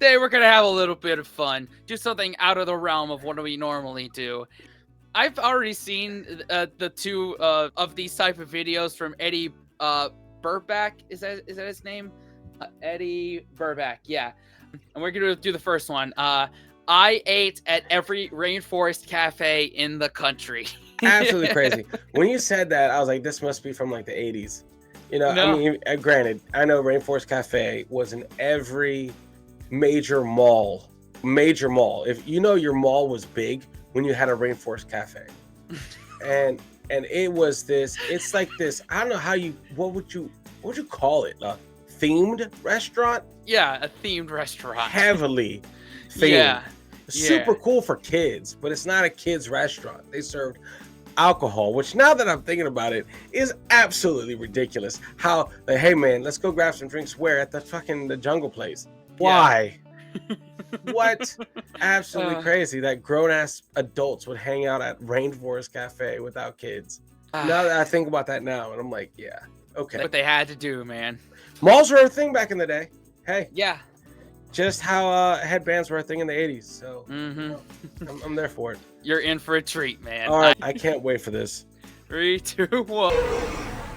Today we're gonna have a little bit of fun. Do something out of the realm of what we normally do. I've already seen the two of these type of videos from Eddie Burback. Is that his name? Eddie Burback. Yeah. And we're gonna do the first one. I ate at every Rainforest cafe in the country. Absolutely crazy. When you said that, I was like, this must be from like the 80s. You know, No. I mean, granted, I know Rainforest Cafe was in every major mall. If you know your mall was big when you had a Rainforest Cafe. and it was this, it's like this, I don't know what would you call it? A themed restaurant? Yeah, a themed restaurant. Heavily themed. Yeah. Super cool for kids, but it's not a kids restaurant. They served alcohol, which now that I'm thinking about it is absolutely ridiculous. How like, hey man, let's go grab some drinks where? At the Jungle Place. Why? Yeah. What? Absolutely crazy that grown-ass adults would hang out at Rainforest Cafe without kids. Now that I think about that now, and I'm like, yeah, okay. What they had to do, man. Malls were a thing back in the day. Hey. Yeah. Just how headbands were a thing in the 80s. So I'm there for it. You're in for a treat, man. All right, I can't wait for this. 3, 2, 1.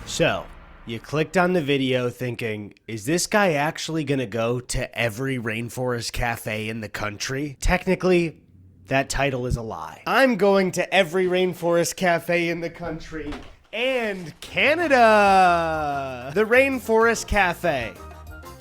So, you clicked on the video thinking, is this guy actually gonna go to every Rainforest Cafe in the country? Technically, that title is a lie. I'm going to every Rainforest Cafe in the country and Canada! The Rainforest Cafe.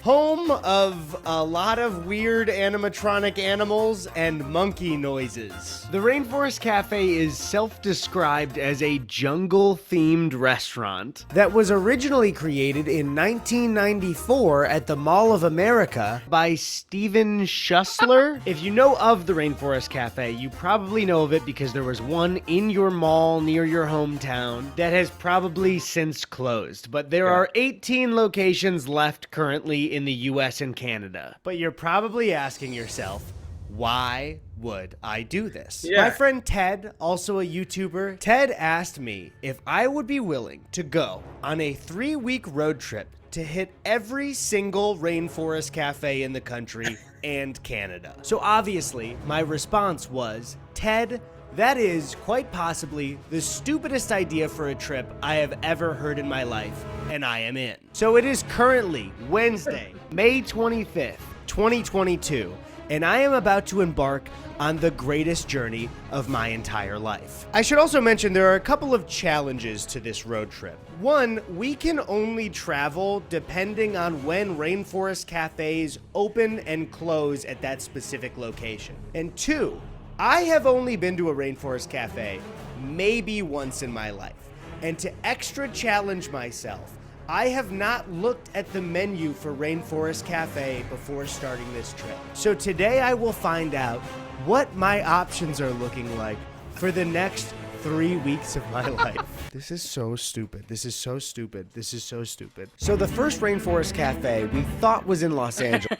Home of a lot of weird animatronic animals and monkey noises. The Rainforest Cafe is self-described as a jungle-themed restaurant that was originally created in 1994 at the Mall of America by Steven Schussler. If you know of the Rainforest Cafe, you probably know of it because there was one in your mall near your hometown that has probably since closed. But there are 18 locations left currently in the US and Canada. But you're probably asking yourself, why would I do this? My friend Ted, also a YouTuber, Ted asked me if I would be willing to go on a 3-week road trip to hit every single Rainforest Cafe in the country and Canada. So obviously, my response was, Ted, that is quite possibly the stupidest idea for a trip I have ever heard in my life, and I am in. So it is currently Wednesday, May 25th, 2022, and I am about to embark on the greatest journey of my entire life. I should also mention there are a couple of challenges to this road trip. One, we can only travel depending on when Rainforest Cafes open and close at that specific location. And two, I have only been to a Rainforest Cafe maybe once in my life. And to extra challenge myself, I have not looked at the menu for Rainforest Cafe before starting this trip. So today I will find out what my options are looking like for the next 3 weeks of my life. This is so stupid. This is so stupid. This is so stupid. So the first Rainforest Cafe we thought was in Los Angeles.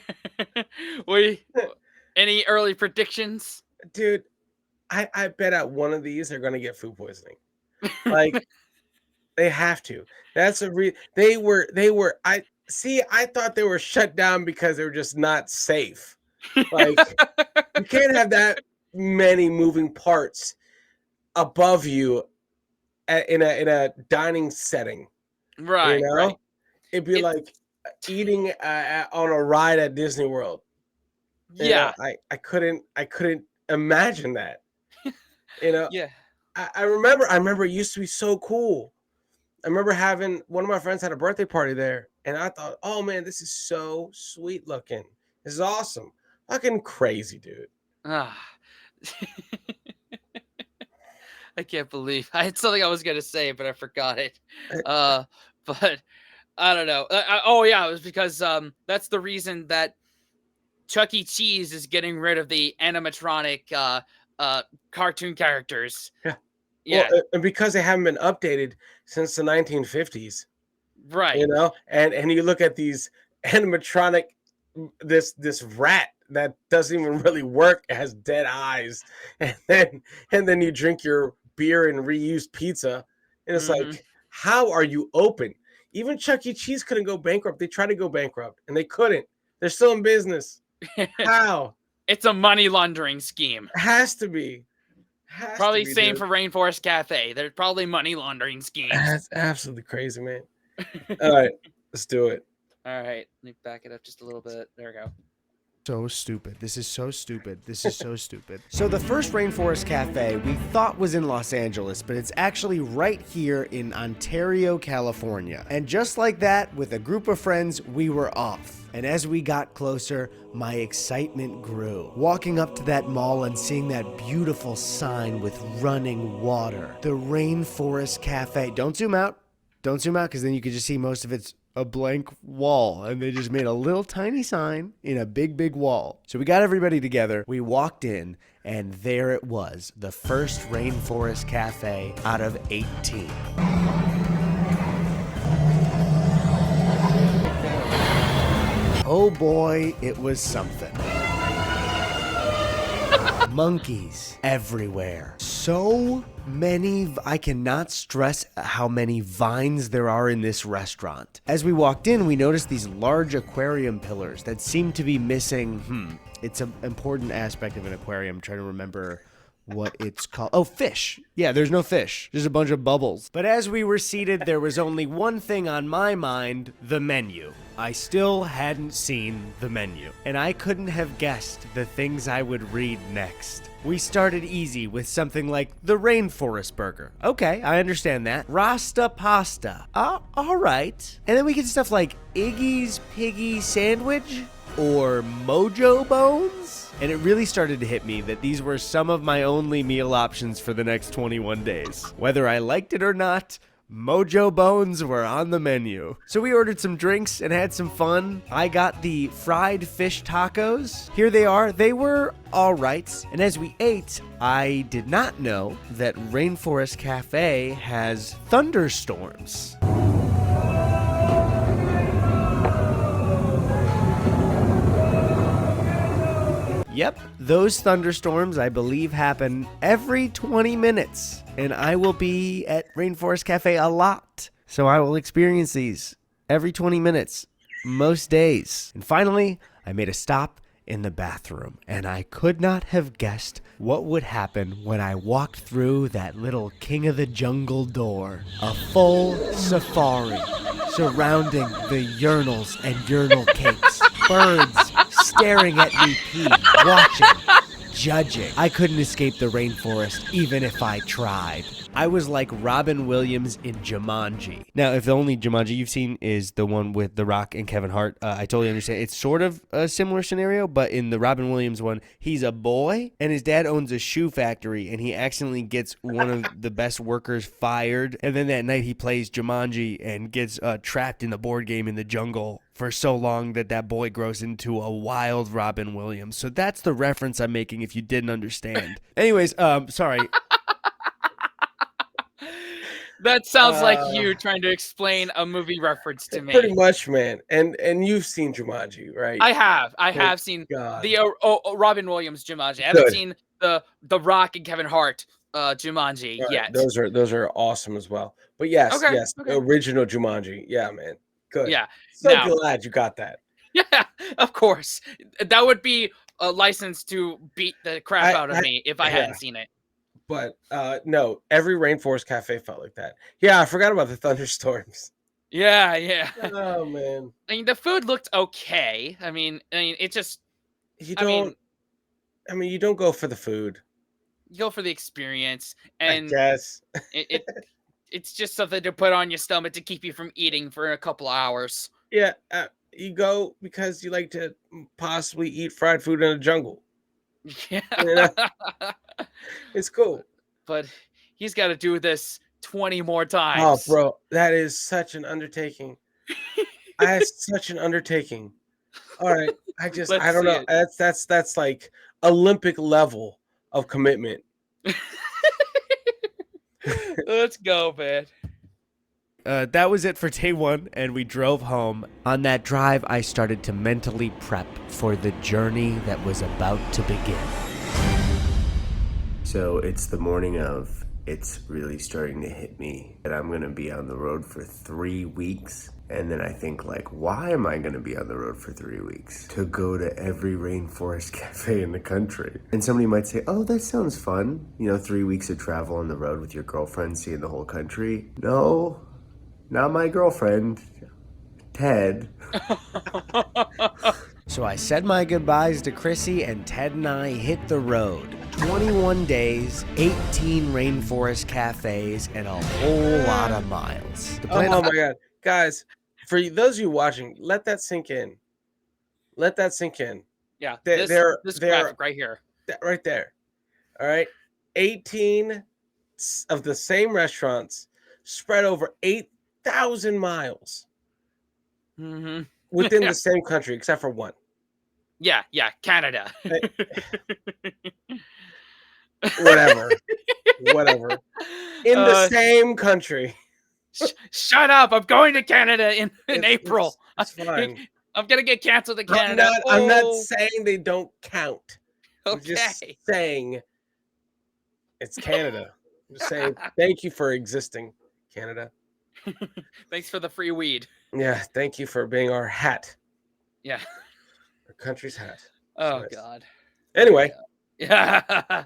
Any early predictions? Dude, I bet at one of these they're gonna get food poisoning. Like they have to. That's they were I thought they were shut down because they were just not safe. Like you can't have that many moving parts above you in a dining setting. Right. You know? Right. It'd be like eating on a ride at Disney World. Yeah. You know, I couldn't imagine that. You know, Yeah. I remember it used to be so cool. I remember having one of my friends had a birthday party there, and I thought, oh man, this is so sweet looking. This is awesome. Fucking crazy, dude. I can't believe I had something I was gonna say, but I forgot it. But I don't know. It was because that's the reason that Chuck E. Cheese is getting rid of the animatronic cartoon characters. Yeah. Yeah. Well, and because they haven't been updated since the 1950s. Right. You know, and you look at these animatronic, this rat that doesn't even really work, it has dead eyes, and then you drink your beer and reused pizza, and it's like, how are you open? Even Chuck E. Cheese couldn't go bankrupt. They tried to go bankrupt and they couldn't. They're still in business. How? It's a money laundering scheme. Has to be. Has Probably to be, same dude. for Rainforest Cafe. There's probably money laundering schemes. That's absolutely crazy, man. All right, let's do it. All right, let me back it up just a little bit. There we go. So stupid. This is so stupid. This is so stupid. So the first Rainforest Cafe we thought was in Los Angeles, but it's actually right here in Ontario, California. And just like that, with a group of friends, we were off. And as we got closer, my excitement grew. Walking up to that mall and seeing that beautiful sign with running water. The Rainforest Cafe. Don't zoom out. Don't zoom out, because then you could just see most of it's a blank wall, and they just made a little tiny sign in a big, big wall. So we got everybody together, we walked in, and there it was, the first Rainforest Cafe out of 18. Oh boy, it was something. Monkeys everywhere. So many, I cannot stress how many vines there are in this restaurant. As we walked in, we noticed these large aquarium pillars that seem to be missing, it's an important aspect of an aquarium. I'm trying to remember what it's called. Oh, fish. Yeah, there's no fish. There's a bunch of bubbles. But as we were seated, there was only one thing on my mind, the menu. I still hadn't seen the menu, and I couldn't have guessed the things I would read next. We started easy with something like the Rainforest Burger. Okay, I understand that. Rasta Pasta. All right. And then we get stuff like Iggy's Piggy Sandwich or Mojo Bones. And it really started to hit me that these were some of my only meal options for the next 21 days. Whether I liked it or not, Mojo Bones were on the menu. So we ordered some drinks and had some fun. I got the fried fish tacos. Here they are. They were all right. And as we ate, I did not know that Rainforest Cafe has thunderstorms. Yep, those thunderstorms, I believe, happen every 20 minutes. And I will be at Rainforest Cafe a lot. So I will experience these every 20 minutes, most days. And finally, I made a stop in the bathroom. And I could not have guessed what would happen when I walked through that little King of the Jungle door. A full safari surrounding the urinals and urinal cakes. Birds staring at me pee, watching, judging. I couldn't escape the rainforest even if I tried. I was like Robin Williams in Jumanji. Now, if the only Jumanji you've seen is the one with The Rock and Kevin Hart, I totally understand. It's sort of a similar scenario, but in the Robin Williams one, he's a boy, and his dad owns a shoe factory, and he accidentally gets one of the best workers fired, and then that night he plays Jumanji and gets trapped in the board game in the jungle for so long that boy grows into a wild Robin Williams. So that's the reference I'm making if you didn't understand. Anyways, sorry. That sounds like you trying to explain a movie reference to me. Pretty much, man. And you've seen Jumanji, right? I have seen the Robin Williams Jumanji. I haven't seen the Rock and Kevin Hart Jumanji yet. Those are awesome as well. But yes, the original Jumanji. Yeah, man. Good. Yeah. So glad you got that. Yeah, of course. That would be a license to beat the crap out of me if I hadn't seen it. But no, every Rainforest Cafe felt like that. Yeah, I forgot about the thunderstorms. Yeah. Oh man. I mean, the food looked okay. I mean, it just. You don't go for the food. You go for the experience, and I guess it's just something to put on your stomach to keep you from eating for a couple of hours. Yeah, you go because you like to possibly eat fried food in a jungle. Yeah. You know? It's cool. But he's got to do this 20 more times. Oh, bro, that is such an undertaking. That's such an undertaking. All right, I don't know. That's like Olympic level of commitment. Let's go, man. That was it for day one, and we drove home. On that drive, I started to mentally prep for the journey that was about to begin. So it's the morning of. It's really starting to hit me that I'm going to be on the road for 3 weeks. And then I think, like, why am I going to be on the road for 3 weeks? To go to every Rainforest cafe in the country. And somebody might say, oh, that sounds fun. 3 weeks of travel on the road with your girlfriend, seeing the whole country. No, not my girlfriend, Ted. So I said my goodbyes to Chrissy, and Ted and I hit the road. 21 days, 18 Rainforest cafes, and a whole lot of miles. Oh my God. Guys, for those of you watching, let that sink in. Let that sink in. Yeah, They're this graphic right here. right there. All right. 18 of the same restaurants spread over 8,000 miles within the same country, except for one. Yeah, Canada. Whatever. In the same country. Shut up! I'm going to Canada in April. It's fine. I'm gonna get canceled in Canada. I'm not saying they don't count. Okay. I'm just saying it's Canada. I'm just saying thank you for existing, Canada. Thanks for the free weed. Yeah, thank you for being our hat. Yeah. Our country's hat. Oh, nice. God. Anyway. Yeah.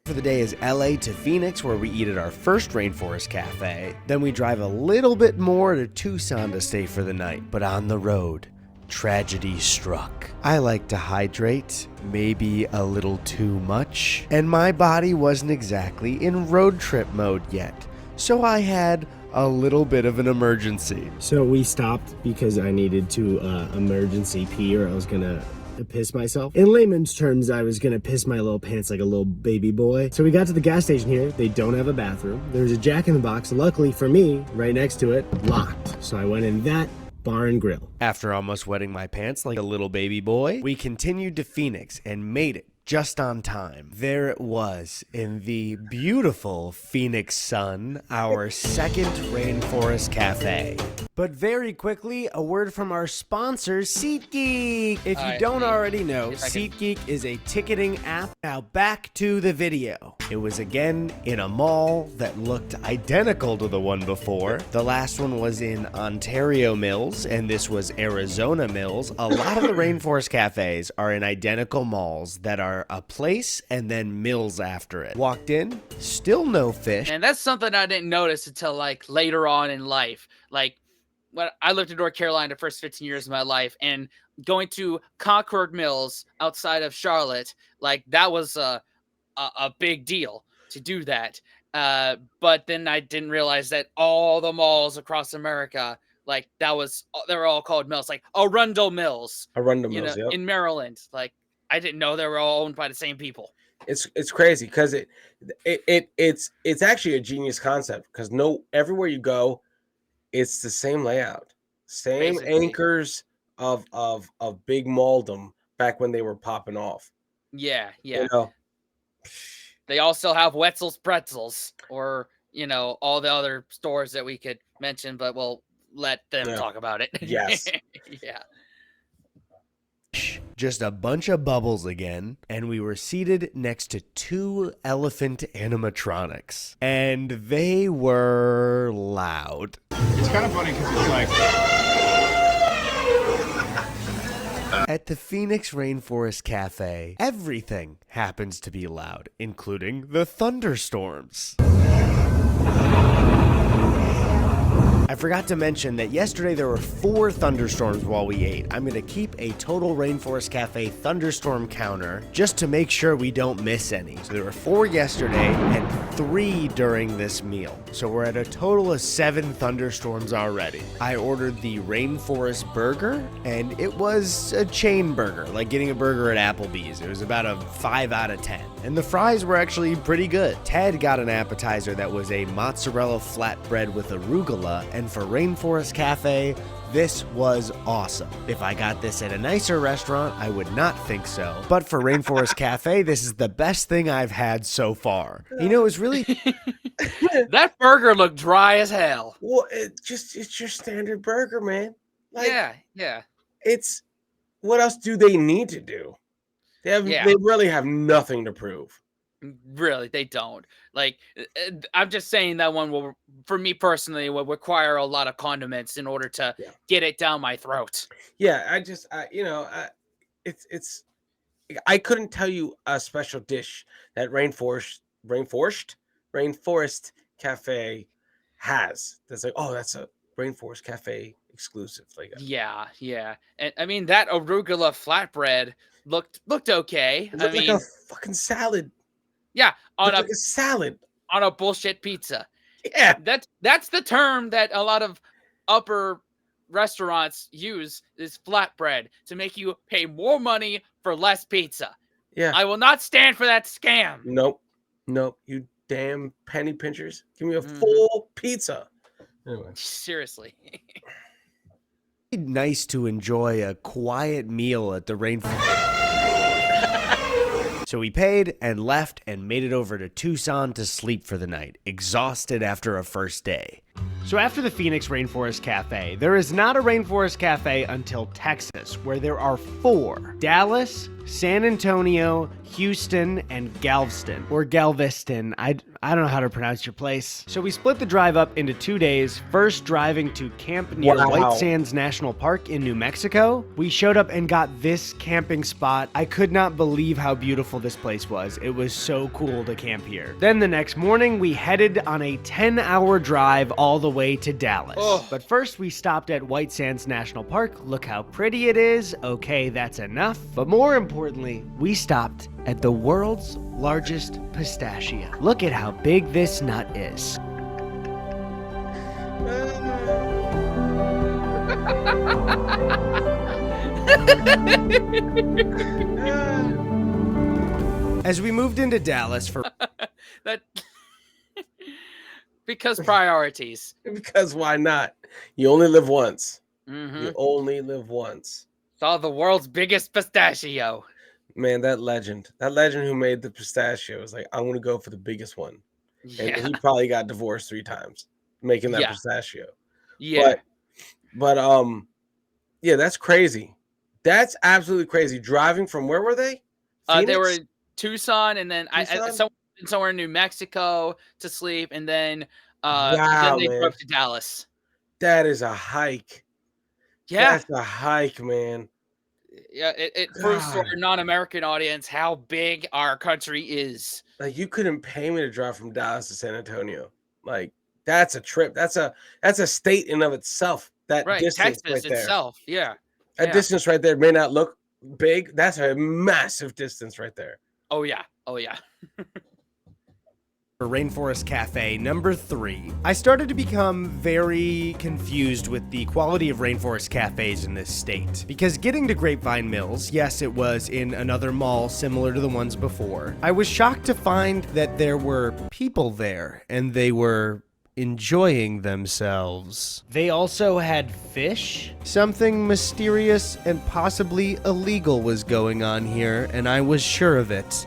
For the day is LA to Phoenix, where we eat at our first Rainforest Cafe. Then we drive a little bit more to Tucson to stay for the night. But on the road, tragedy struck. I like to hydrate, maybe a little too much, and my body wasn't exactly in road trip mode yet. So I had a little bit of an emergency. So we stopped because I needed to emergency pee, or I was gonna piss myself. In layman's terms, I was gonna piss my little pants like a little baby boy. So we got to the gas station here. They don't have a bathroom. There's a Jack in the Box, luckily for me, right next to it, locked. So I went in that bar and grill. After almost wetting my pants like a little baby boy, we continued to Phoenix and made it just on time. There it was in the beautiful Phoenix sun, our second Rainforest Cafe. But very quickly, a word from our sponsor, SeatGeek. If you don't already know, SeatGeek is a ticketing app. Now back to the video. It was again in a mall that looked identical to the one before. The last one was in Ontario Mills, and this was Arizona Mills. A lot of the Rainforest cafes are in identical malls that are a place and then mills after it. Walked in, still no fish. And that's something I didn't notice until like later on in life. Like when I lived in North Carolina the first 15 years of my life, and going to Concord Mills outside of Charlotte, like that was a big deal to do that. But then I didn't realize that all the malls across America, like they were all called mills, like Arundel Mills. Arundel Mills, yep. In Maryland. Like I didn't know they were all owned by the same people. It's crazy because it's actually a genius concept, because everywhere you go, it's the same layout, same basically. Anchors of big malldom back when they were popping off. Yeah. You know? They also have Wetzel's Pretzels, or all the other stores that we could mention, but we'll let them talk about it. Yes. Yeah. Just a bunch of bubbles again, and we were seated next to two elephant animatronics, and they were loud. It's kind of funny because it's like... At the Phoenix Rainforest Cafe, everything happens to be loud, including the thunderstorms. I forgot to mention that yesterday there were 4 thunderstorms while we ate. I'm going to keep a total Rainforest Cafe thunderstorm counter just to make sure we don't miss any. So there were 4 yesterday and 3 during this meal. So we're at a total of 7 thunderstorms already. I ordered the Rainforest burger, and it was a chain burger, like getting a burger at Applebee's. It was about a 5 out of 10. And the fries were actually pretty good. Ted got an appetizer that was a mozzarella flatbread with arugula, and for Rainforest Cafe, this was awesome. If I got this at a nicer restaurant, I would not think so. But for Rainforest Cafe, this is the best thing I've had so far. It's really... That burger looked dry as hell. Well, it's your standard burger, man. Like, yeah. It's... What else do they need to do? They really have nothing to prove. Really, they don't. Like, I'm just saying that one will, for me personally, will require a lot of condiments in order to Yeah. get it down my throat. Yeah, it's I couldn't tell you a special dish that Rainforest Cafe has. That's like, oh, that's a Rainforest Cafe exclusive. Like, Yeah, yeah. And I mean that arugula flatbread looked okay. it I looked like a mean, fucking salad. yeah, It looked like a salad. on a bullshit pizza. Yeah. That's the term that a lot of upper restaurants use, is flatbread, to make you pay more money for less pizza. Yeah. I will not stand for that scam. Nope. Nope. You damn penny pinchers. Give me a Mhm. full pizza. Anyway. Seriously. Nice to enjoy a quiet meal at the Rainforest. So we paid and left and made it over to Tucson to sleep for the night, exhausted after a first day. So after the Phoenix Rainforest Cafe, there is not a Rainforest Cafe until Texas, where there are 4: Dallas, San Antonio, Houston, and Galveston. Or Galveston. I don't know how to pronounce your place. So we split the drive up into 2 days, first driving to camp near Wow. White Sands National Park in New Mexico. We showed up and got this camping spot. I could not believe how beautiful this place was. It was so cool to camp here. Then the next morning, we headed on a 10-hour drive all the way to Dallas. Oh. But first, we stopped at White Sands National Park. Look how pretty it is. Okay, that's enough. But more importantly, we stopped at the world's largest pistachio. Look at how big this nut is. As we moved into Dallas for That because priorities. Because why not? You only live once. Hmm. You only live once. Saw the world's biggest pistachio. Man, that legend who made the pistachio was like, I want to go for the biggest one. And Yeah. he probably got divorced 3 times making that Yeah. pistachio. Yeah. But yeah, that's crazy. That's absolutely crazy. Driving from, where were they? They were Phoenix? in Tucson, and then Tucson? somewhere in New Mexico to sleep, and then Wow, they man. drove to Dallas. That is a hike. Yeah. That's a hike, man. Yeah, it proves to God. our non-American audience how big our country is. Like, you couldn't pay me to drive from Dallas to San Antonio. Like, that's a trip. That's a state in of itself. That Right, distance Texas right there. itself. Yeah. That yeah. distance right there may not look big. That's a massive distance right there. Oh yeah. Oh yeah. Rainforest Cafe number 3. I started to become very confused with the quality of rainforest cafes in this state. Because getting to Grapevine Mills, yes, it was in another mall similar to the ones before, I was shocked to find that there were people there, and they were enjoying themselves. They also had fish. Something mysterious and possibly illegal was going on here, and I was sure of it.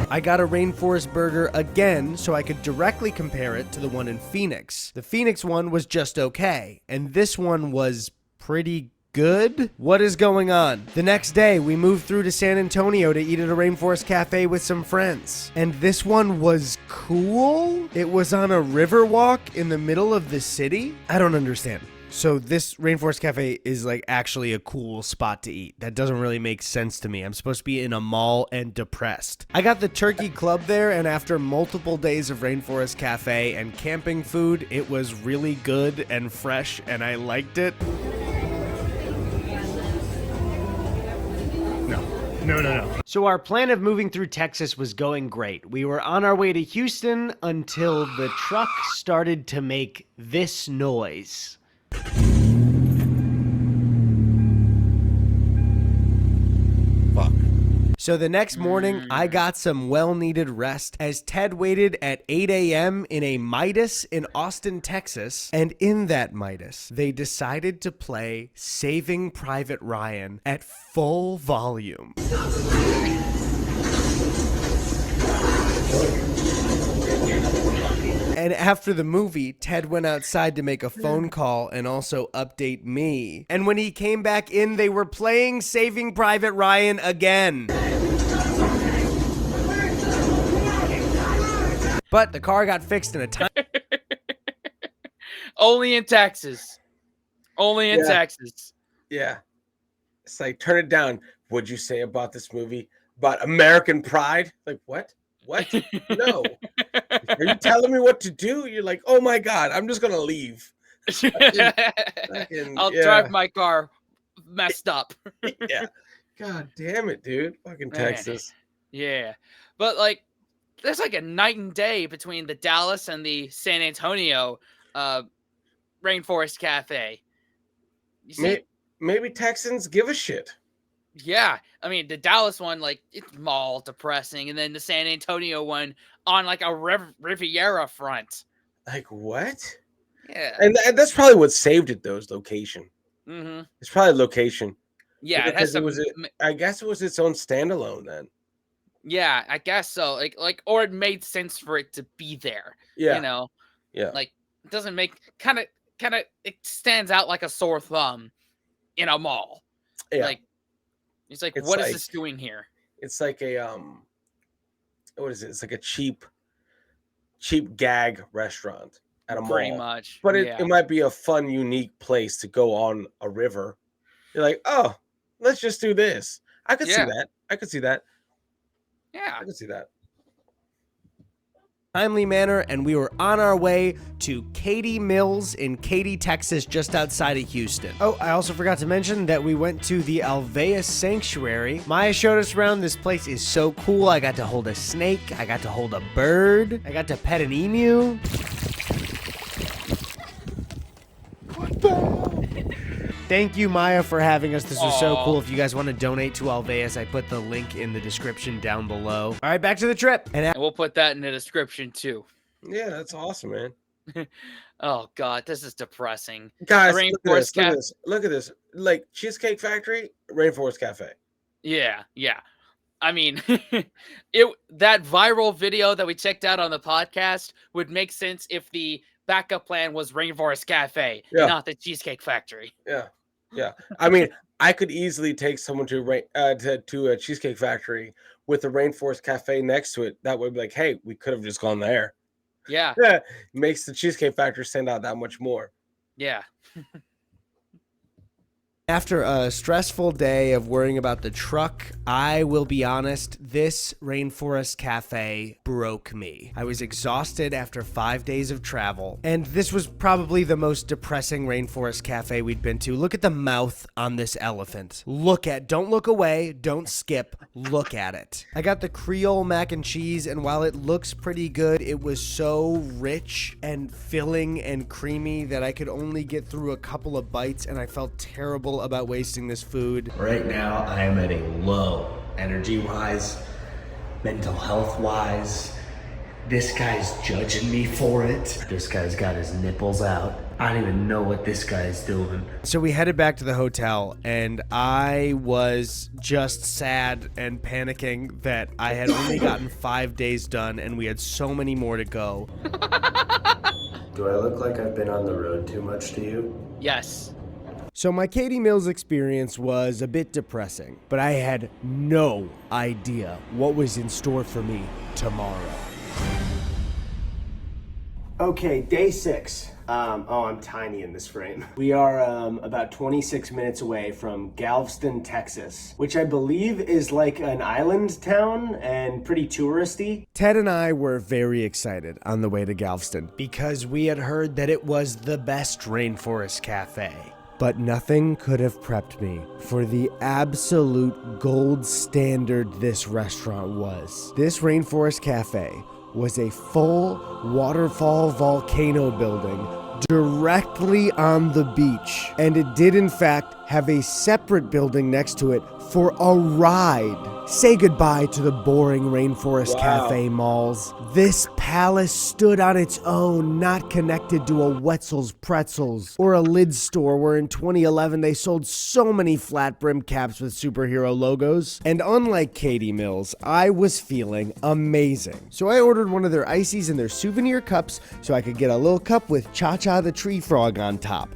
I got a Rainforest burger again so I could directly compare it to the one in Phoenix. The Phoenix one was just okay, and this one was pretty good? What is going on? The next day, we moved through to San Antonio to eat at a Rainforest Cafe with some friends. And this one was cool? It was on a river walk in the middle of the city? I don't understand. So this Rainforest Cafe is like actually a cool spot to eat. That doesn't really make sense to me. I'm supposed to be in a mall and depressed. I got the turkey club there, and after multiple days of Rainforest Cafe and camping food, it was really good and fresh, and I liked it. No. So our plan of moving through Texas was going great. We were on our way to Houston until the truck started to make this noise. Fuck. So the next morning, I got some well-needed rest as Ted waited at 8 a.m. in a Midas in Austin, Texas. And in that Midas, they decided to play Saving Private Ryan at full volume. And after the movie, Ted went outside to make a phone call and also update me. And when he came back in, they were playing Saving Private Ryan again. But the car got fixed in a time. Only in Texas. Only in Yeah. Texas. Yeah. It's like, turn it down. What'd you say about this movie? About American Pride? Like, what? What? No. Are you telling me what to do? You're like, oh my God, I'm just going to leave. I'll drive my car messed up. Yeah. God damn it, dude. Fucking Texas. Yeah. But like, there's like a night and day between the Dallas and the San Antonio Rainforest Cafe. You see? Maybe Texans give a shit. Yeah. I mean, the Dallas one, like, it's mall depressing. And then the San Antonio one on like a Riviera front. Like, what? Yeah. And that's probably what saved it, though, is location. Mm-hmm. It's probably location. Yeah. It has I guess it was its own standalone then. Yeah, I guess so. Like, or it made sense for it to be there. Yeah. You know? Yeah. Like, it doesn't make kind of it stands out like a sore thumb in a mall. Yeah. Like, it's like, what is this doing here? It's like a what is it? It's like a cheap gag restaurant at a mall. Pretty much. But it might be a fun, unique place to go on a river. You're like, oh, let's just do this. I could see that. I could see that. Yeah. I can see that. Timely manner, and we were on our way to Katy Mills in Katy, Texas, just outside of Houston. Oh, I also forgot to mention that we went to the Alveus Sanctuary. Maya showed us around. This place is so cool. I got to hold a snake. I got to hold a bird. I got to pet an emu. Thank you, Maya, for having us. This was so cool. If you guys want to donate to Alveus, I put the link in the description down below. All right, back to the trip. And we'll put that in the description, too. Yeah, that's awesome, man. Oh, God, this is depressing. Guys, look at this. Like, Cheesecake Factory, Rainforest Cafe. Yeah. I mean, that viral video that we checked out on the podcast would make sense if the backup plan was Rainforest Cafe, not the Cheesecake Factory. Yeah. I mean, I could easily take someone to a Cheesecake Factory with the Rainforest Cafe next to it. That would be like, hey, we could have just gone there. Yeah. Makes the Cheesecake Factory stand out that much more. Yeah. After a stressful day of worrying about the truck, I will be honest, this Rainforest Cafe broke me. I was exhausted after 5 days of travel, and this was probably the most depressing Rainforest Cafe we'd been to. Look at the mouth on this elephant. Don't look away, don't skip, look at it. I got the Creole mac and cheese, and while it looks pretty good, it was so rich and filling and creamy that I could only get through a couple of bites, and I felt terrible about wasting this food. Right now, I am at a low, energy-wise, mental health-wise. This guy's judging me for it. This guy's got his nipples out. I don't even know what this guy's doing. So we headed back to the hotel, and I was just sad and panicking that I had only gotten 5 days done, and we had so many more to go. Do I look like I've been on the road too much to you? Yes. So my Katy Mills experience was a bit depressing, but I had no idea what was in store for me tomorrow. Okay, day 6. I'm tiny in this frame. We are about 26 minutes away from Galveston, Texas, which I believe is like an island town and pretty touristy. Ted and I were very excited on the way to Galveston because we had heard that it was the best Rainforest Cafe. But nothing could have prepped me for the absolute gold standard this restaurant was. This Rainforest Cafe was a full waterfall volcano building directly on the beach. And it did in fact have a separate building next to it for a ride. Say goodbye to the boring Rainforest Wow. Cafe malls. This palace stood on its own, not connected to a Wetzel's Pretzels or a lid store where in 2011 they sold so many flat brim caps with superhero logos. And unlike Katie Mills, I was feeling amazing. So I ordered one of their ices in their souvenir cups so I could get a little cup with Cha-Cha the tree frog on top.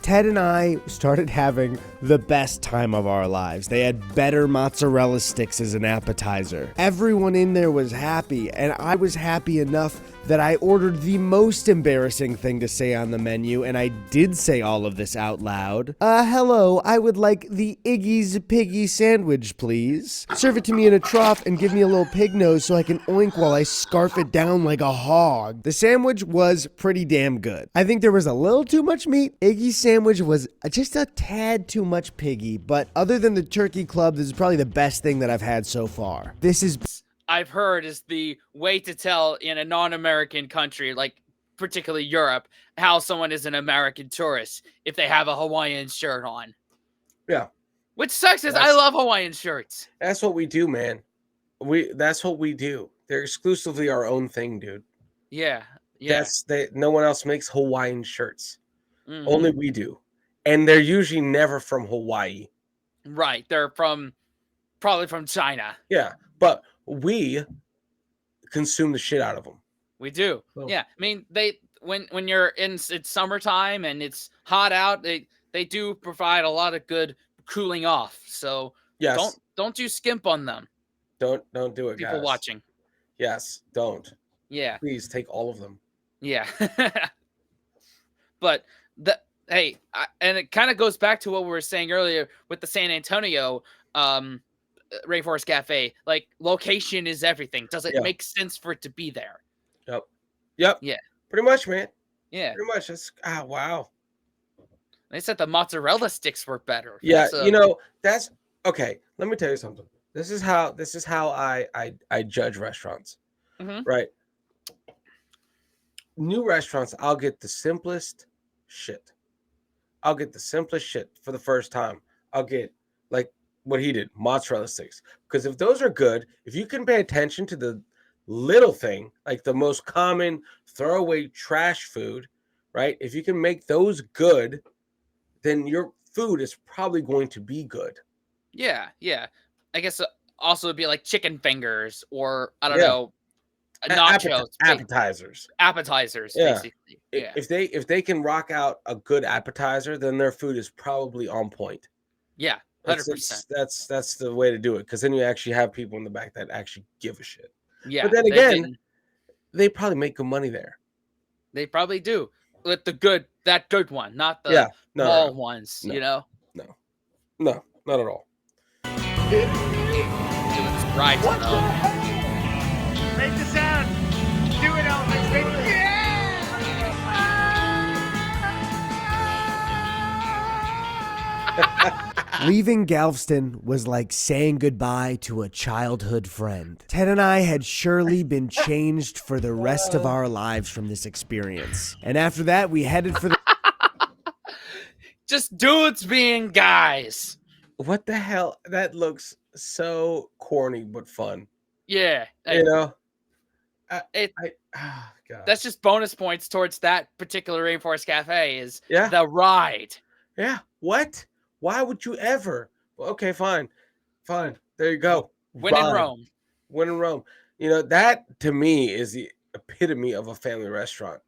Ted and I started having the best time of our lives. They had better mozzarella sticks as an appetizer. Everyone in there was happy, and I was happy enough that I ordered the most embarrassing thing to say on the menu, and I did say all of this out loud. Hello, I would like the Iggy's Piggy sandwich, please. Serve it to me in a trough and give me a little pig nose so I can oink while I scarf it down like a hog. The sandwich was pretty damn good. I think there was a little too much meat. Iggy's sandwich was just a tad too much piggy, but other than the turkey club, this is probably the best thing that I've had so far. This is I've heard is the way to tell in a non-American country, like particularly Europe, how someone is an American tourist if they have a Hawaiian shirt on. Yeah. Which sucks is I love Hawaiian shirts. That's what we do, man. That's what we do. They're exclusively our own thing, dude. Yeah. Yeah. No one else makes Hawaiian shirts. Mhm. Only we do. And they're usually never from Hawaii. Right. They're probably from China. Yeah. But we consume the shit out of them. We do. Oh. Yeah. I mean, when you're it's summertime and it's hot out, they do provide a lot of good cooling off. So Yes. don't you skimp on them. Don't do it, People guys. watching. Yes, don't. Yeah. Please take all of them. Yeah. But and it kind of goes back to what we were saying earlier with the San Antonio Rainforest Cafe. Like, location is everything. Does it make sense for it to be there? Yep. Yeah. Pretty much, man. Yeah. Pretty much. That's wow. They said the mozzarella sticks were better. Yeah, that's okay. Let me tell you something. This is how I judge restaurants. Mhm. Right. New restaurants, I'll get the simplest shit. I'll get the simplest shit for the first time. I'll get like what he did, mozzarella sticks. Because if those are good, if you can pay attention to the little thing, like the most common throwaway trash food, right? If you can make those good, then your food is probably going to be good. Yeah. Yeah. I guess also it'd be like chicken fingers or I don't Yeah. know, nachos, Appetizers. appetizers, Yeah. basically. Yeah. If they can rock out a good appetizer, then their food is probably on point. Yeah. 100%. That's the way to do it, because then you actually have people in the back that actually give a shit. Yeah. But then again, they probably make good money there. they probably do with that good one, not the Yeah, no, small no, ones, no. you know? no, not at all. Doing this right though. Make the sound. Do it, Elvis. Make it. Leaving Galveston was like saying goodbye to a childhood friend. Ted and I had surely been changed for the rest of our lives from this experience. And after that, we headed for the Just dudes being guys. What the hell? That looks so corny but fun. Yeah. You know? God. That's just bonus points towards that particular Rainforest Cafe is Yeah. the ride. Yeah. What? Why would you ever? Well, okay, fine. There you go. When in Fine. Rome. When in Rome. You know, that to me is the epitome of a family restaurant.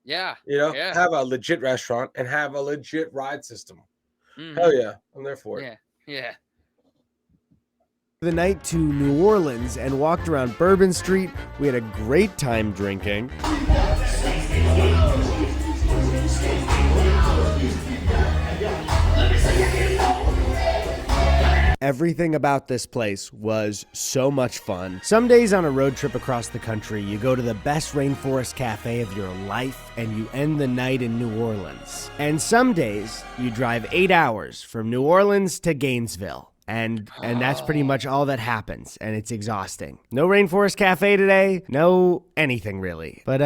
Yeah. You know, Yeah. have a legit restaurant and have a legit ride system. Mhm. Hell yeah. I'm there for it. Yeah. Yeah. the night to New Orleans and walked around Bourbon Street. We had a great time drinking. Everything about this place was so much fun. Some days on a road trip across the country, you go to the best Rainforest Cafe of your life and you end the night in New Orleans. And some days you drive 8 hours from New Orleans to Gainesville. And that's pretty much all that happens, and it's exhausting. No Rainforest Cafe today, no anything really. But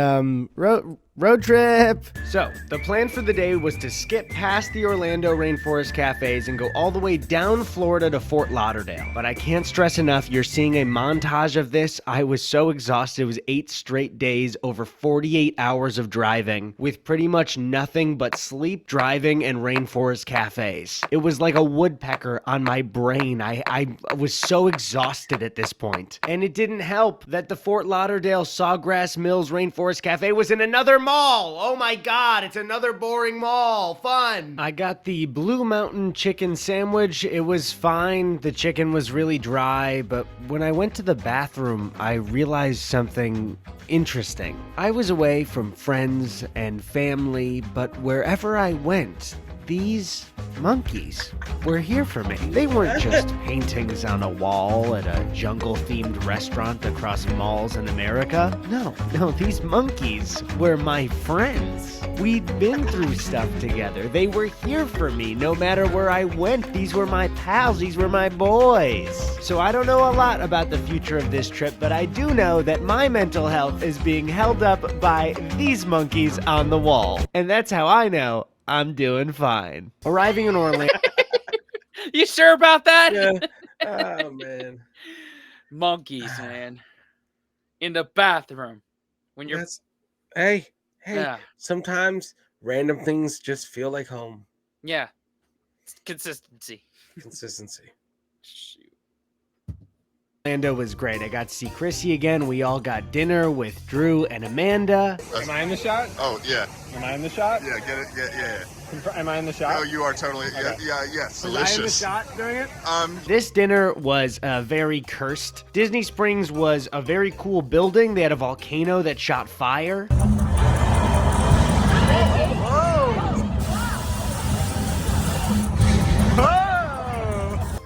Road trip! So, the plan for the day was to skip past the Orlando Rainforest cafes and go all the way down Florida to Fort Lauderdale. But I can't stress enough, you're seeing a montage of this. I was so exhausted. It was 8 straight days, over 48 hours of driving, with pretty much nothing but sleep, driving, and rainforest cafes. It was like a woodpecker on my brain. I was so exhausted at this point. And it didn't help that the Fort Lauderdale Sawgrass Mills Rainforest Cafe was in another mall. Oh my god, it's another boring mall. Fun. I got the Blue Mountain chicken sandwich. It was fine. The chicken was really dry, but when I went to the bathroom, I realized something interesting. I was away from friends and family, but wherever I went, these monkeys were here for me. They weren't just paintings on a wall at a jungle-themed restaurant across malls in America. No, these monkeys were my friends. We'd been through stuff together. They were here for me no matter where I went. These were my pals. These were my boys. So I don't know a lot about the future of this trip, but I do know that my mental health is being held up by these monkeys on the wall. And that's how I know I'm doing fine. Arriving in Orlando. You sure about that? Yeah. Oh, man. Monkeys, man. In the bathroom. When you're... Hey. Yeah. Sometimes random things just feel like home. Yeah. It's consistency. Shoot. Orlando was great. I got to see Chrissy again. We all got dinner with Drew and Amanda. Am I in the shot? Oh, yeah. Am I in the shot? Yeah, get it. Yeah. Am I in the shot? Oh, you are totally. Okay. Yes. Was I in the Delicious. shot during it? This dinner was very cursed. Disney Springs was a very cool building. They had a volcano that shot fire.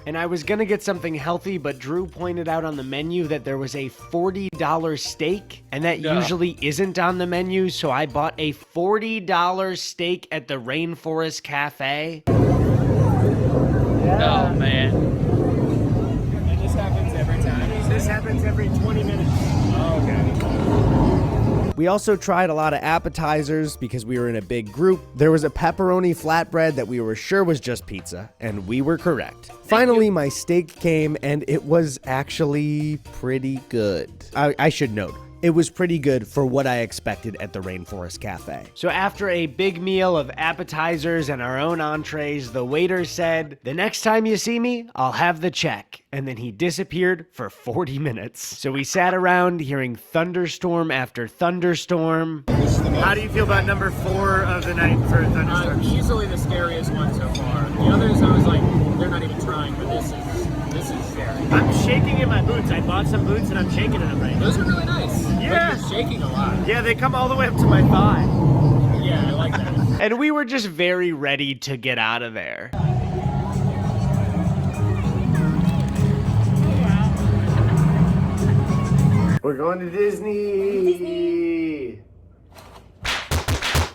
And I was gonna get something healthy, but Drew pointed out on the menu that there was a $40 steak, and that usually isn't on the menu, so I bought a $40 steak at the Rainforest Cafe. Oh, man. And this happens every time. This happens every 20 minutes. Oh, okay. We also tried a lot of appetizers because we were in a big group. There was a pepperoni flatbread that we were sure was just pizza, and we were correct. Finally, my steak came, and it was actually pretty good. I should note, it was pretty good for what I expected at the Rainforest Cafe. So after a big meal of appetizers and our own entrees, the waiter said, "The next time you see me, I'll have the check." And then he disappeared for 40 minutes. So we sat around hearing thunderstorm after thunderstorm. How do you feel about number 4 of the night for Thunderstorm? Easily the scariest one so far. The others, I was like, they're not even trying, but this is scary. I'm shaking in my boots. I bought some boots and I'm shaking in them right now. Those are really nice. Yeah. But you're shaking a lot. Yeah, they come all the way up to my thigh. Yeah, I like that. And we were just very ready to get out of there. We're going to Disney!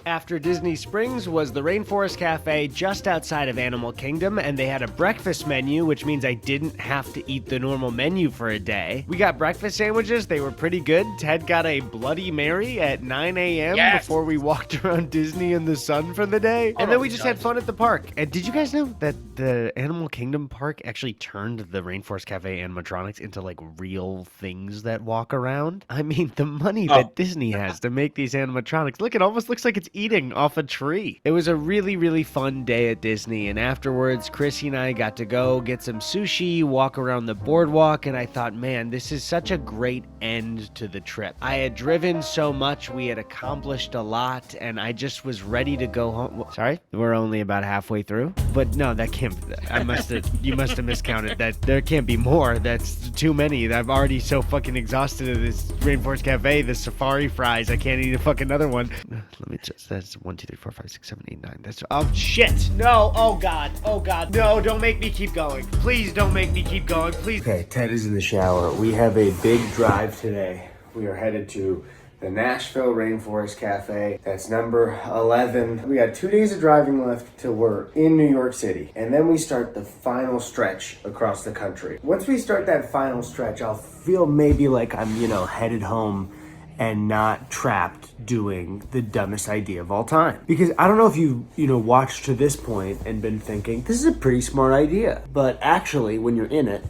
After Disney Springs was the Rainforest Cafe just outside of Animal Kingdom, and they had a breakfast menu, which means I didn't have to eat the normal menu for a day. We got breakfast sandwiches. They were pretty good. Ted got a Bloody Mary at 9 a.m. before we walked around Disney in the sun for the day. And then we just had fun at the park. And did you guys know that the Animal Kingdom park actually turned the Rainforest Cafe animatronics into like real things that walk around? I mean, the money that Disney has to make these animatronics. Look, it almost looks like it's eating off a tree. It was a really, really fun day at Disney, and afterwards, Chrissy and I got to go get some sushi, walk around the boardwalk, and I thought, man, this is such a great end to the trip. I had driven so much, we had accomplished a lot, and I just was ready to go home. Sorry, we're only about halfway through, but no, that can't. You must have miscounted. That there can't be more. That's too many. I'm already so fucking exhausted of this Rainforest Cafe, the safari fries. I can't eat a fucking another one. Let me just. That's 1, 2, 3, 4, 5, 6, 7, 8, 9. That's oh shit. No. Oh god. No, don't make me keep going. Please don't make me keep going. Please. Okay, Ted is in the shower. We have a big drive today. We are headed to the Nashville Rainforest Cafe. That's number 11. We got 2 days of driving left till we're in New York City. And then we start the final stretch across the country. Once we start that final stretch, I'll feel maybe like I'm, headed home and not trapped doing the dumbest idea of all time. Because I don't know if you watched to this point and been thinking, this is a pretty smart idea. But actually, when you're in it,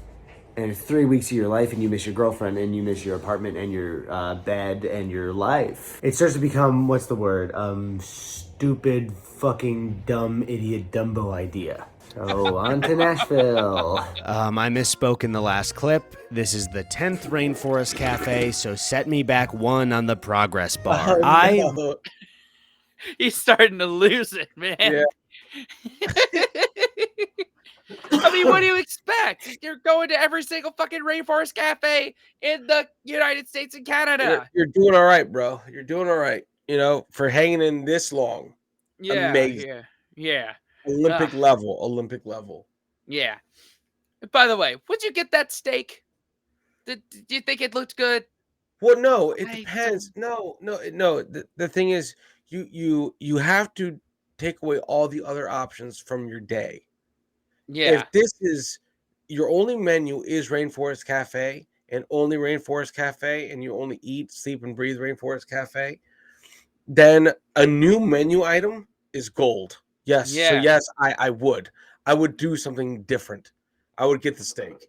and it's 3 weeks of your life and you miss your girlfriend and you miss your apartment and your bed and your life, it starts to become, what's the word? Stupid, fucking, dumb, idiot, Dumbo idea. So on to Nashville. I misspoke in the last clip. This is the 10th Rainforest Cafe, so set me back 1 on the progress bar. Oh, no. He's starting to lose it, man. Yeah. I mean, what do you expect? You're going to every single fucking Rainforest Cafe in the United States and Canada. You're doing all right, bro. You're doing all right. You know, for hanging in this long. Yeah, Amazing. yeah. Olympic level. Yeah. By the way, would you get that steak? Do you think it looked good? Well, no, it I depends. No. The thing is, you have to take away all the other options from your day. Yeah. If this is your only menu is Rainforest Cafe and only Rainforest Cafe, and you only eat, sleep, and breathe Rainforest Cafe, then a new menu item is gold. Yes. Yeah. So yes, I would do something different. I would get the steak.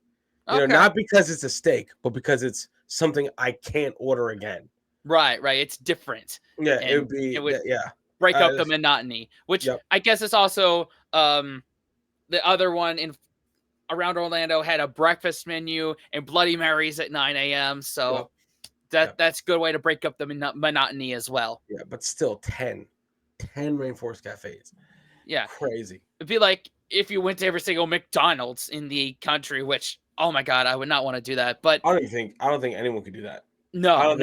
You know, not because it's a steak, but because it's something I can't order again. Right. It's different. Yeah, And it would be. break up the monotony, which I guess is also the other one in around Orlando had a breakfast menu and Bloody Marys at 9 a.m. So that's a good way to break up the monotony as well. Yeah, but still 10 Rainforest Cafes. Yeah. Crazy. It'd be like if you went to every single McDonald's in the country, which, oh my God, I would not want to do that. But I don't think anyone could do that. No. I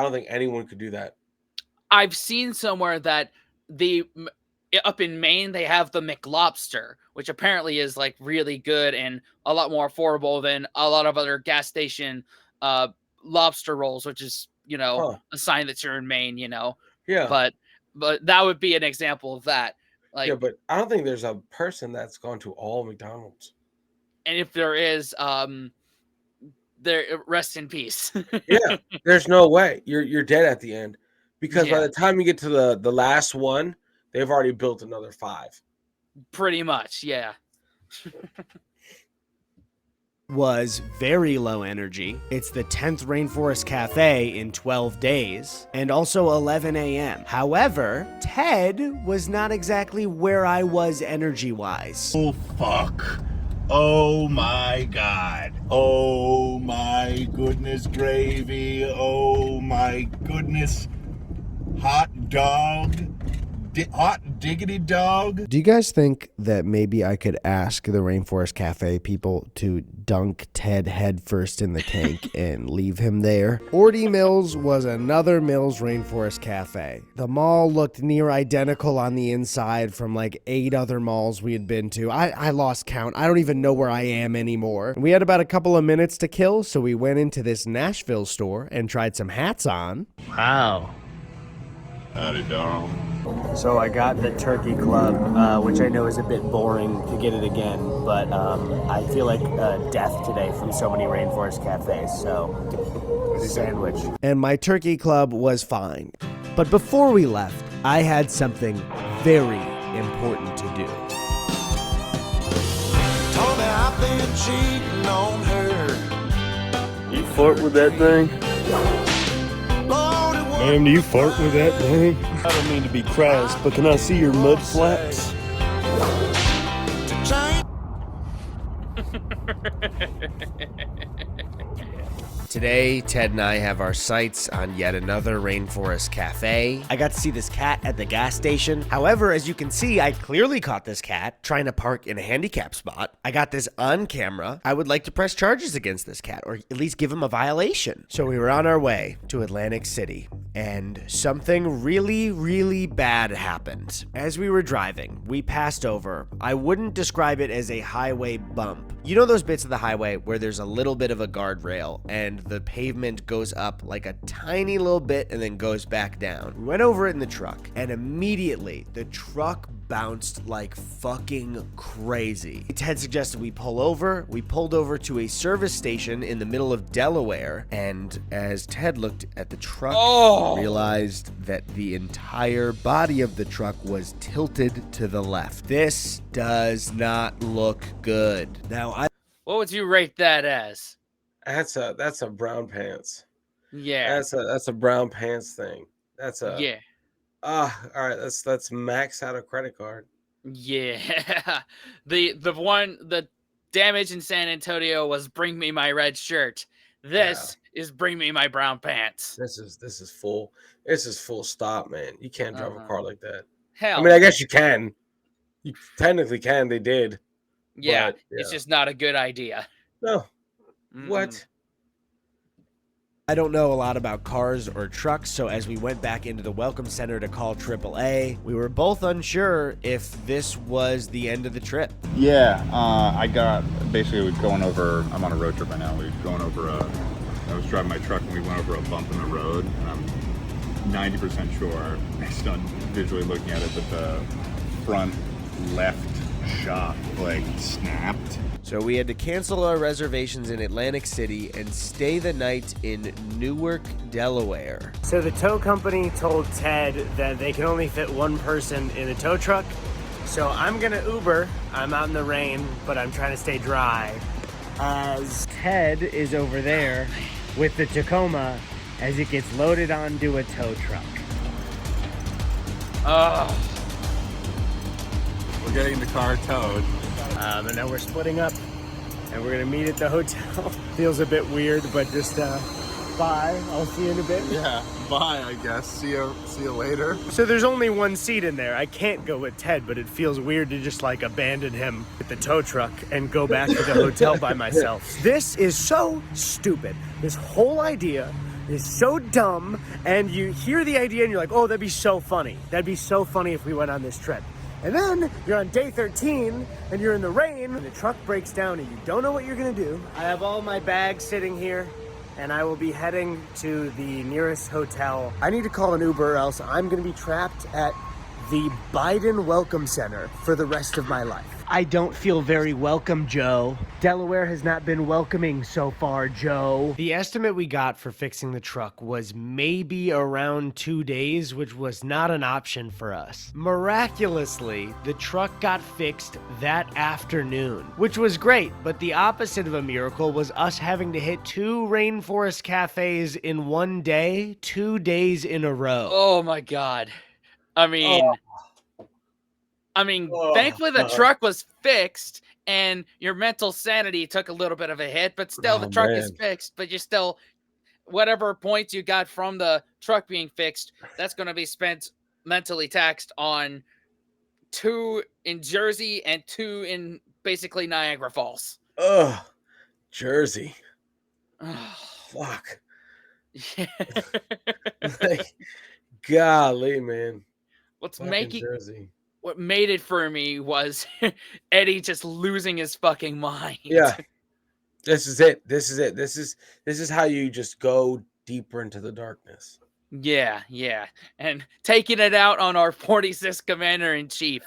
don't think anyone could do that. I've seen somewhere that up in Maine, they have the McLobster, which apparently is like really good and a lot more affordable than a lot of other gas station lobster rolls, which is, a sign that you're in Maine, Yeah. But that would be an example of that. Like, yeah, but I don't think there's a person that's gone to all McDonald's. And if there is, there rest in peace. Yeah, there's no way. You're dead at the end. Because by the time you get to the last one, they've already built another 5. Pretty much, yeah. Was very low energy. It's the 10th Rainforest Cafe in 12 days, and also 11 a.m. However, Ted was not exactly where I was energy-wise. Oh, fuck. Oh, my God. Oh, my goodness gravy. Oh, my goodness. Hot dog. Hot diggity dog. Do you guys think that maybe I could ask the Rainforest Cafe people to dunk Ted headfirst in the tank and leave him there? Orty Mills was another Mills Rainforest Cafe. The mall looked near identical on the inside from like 8 other malls we had been to. I lost count. I don't even know where I am anymore. We had about a couple of minutes to kill, so we went into this Nashville store and tried some hats on. Wow. Howdy, dog. So I got the Turkey Club, which I know is a bit boring to get it again, but I feel like death today from so many Rainforest Cafes, so sandwich. And my Turkey Club was fine. But before we left, I had something very important to do. Told me I've been cheating on her. You fart with that thing? Ma'am, do you fart with that thing? I don't mean to be crass, but can I see your mud flaps? Today, Ted and I have our sights on yet another Rainforest Cafe. I got to see this cat at the gas station. However, as you can see, I clearly caught this cat trying to park in a handicap spot. I got this on camera. I would like to press charges against this cat, or at least give him a violation. So we were on our way to Atlantic City, and something really, really bad happened. As we were driving, we passed over, I wouldn't describe it as a highway bump. You know those bits of the highway where there's a little bit of a guardrail, and and the pavement goes up like a tiny little bit and then goes back down. We went over it in the truck, and immediately the truck bounced like fucking crazy. Ted suggested we pull over. We pulled over to a service station in the middle of Delaware, and as Ted looked at the truck, realized that the entire body of the truck was tilted to the left. This does not look good. Now, What would you rate that as? That's a brown pants. Yeah. That's a brown pants thing. That's a Yeah. all right. Let's max out a credit card. Yeah. The damage in San Antonio was bring me my red shirt. This is bring me my brown pants. This is full. This is full stop, man. You can't drive a car like that. Hell. I mean, I guess you can. You technically can. They did. Yeah, But, it's just not a good idea. No. What? I don't know a lot about cars or trucks, so as we went back into the welcome center to call AAA, we were both unsure if this was the end of the trip. Yeah, we're going over, I'm on a road trip right now, I was driving my truck and we went over a bump in the road, and I'm 90% sure, based on visually looking at it, that the front left shock like snapped. So we had to cancel our reservations in Atlantic City and stay the night in Newark, Delaware. So the tow company told Ted that they can only fit one person in the tow truck. So I'm gonna Uber. I'm out in the rain, but I'm trying to stay dry. As Ted is over there with the Tacoma as it gets loaded onto a tow truck. We're getting the car towed. And now we're splitting up and we're gonna meet at the hotel. Feels a bit weird, but just bye. I'll see you in a bit. Yeah, bye, I guess. See you later. So there's only one seat in there. I can't go with Ted, but it feels weird to just like abandon him with the tow truck and go back to the hotel by myself. This is so stupid. This whole idea is so dumb, and you hear the idea and you're like, oh, that'd be so funny. That'd be so funny if we went on this trip. And then you're on day 13 and you're in the rain and the truck breaks down and you don't know what you're gonna do. I have all my bags sitting here and I will be heading to the nearest hotel. I need to call an Uber or else I'm gonna be trapped at the Biden Welcome Center for the rest of my life. I don't feel very welcome, Joe. Delaware has not been welcoming so far, Joe. The estimate we got for fixing the truck was maybe around 2 days, which was not an option for us. Miraculously, the truck got fixed that afternoon, which was great, but the opposite of a miracle was us having to hit 2 Rainforest cafes in one day, 2 days in a row. Oh my God. I mean, thankfully the truck was fixed and your mental sanity took a little bit of a hit, but still the truck is fixed, but you're still, whatever points you got from the truck being fixed, that's going to be spent mentally taxed on 2 in Jersey and 2 in basically Niagara Falls. Ugh, Jersey. Fuck. Yeah. Like, golly, man. What made it for me was Eddie just losing his fucking mind. Yeah. This is it. This is how you just go deeper into the darkness. Yeah. And taking it out on our 46th Commander-in-Chief.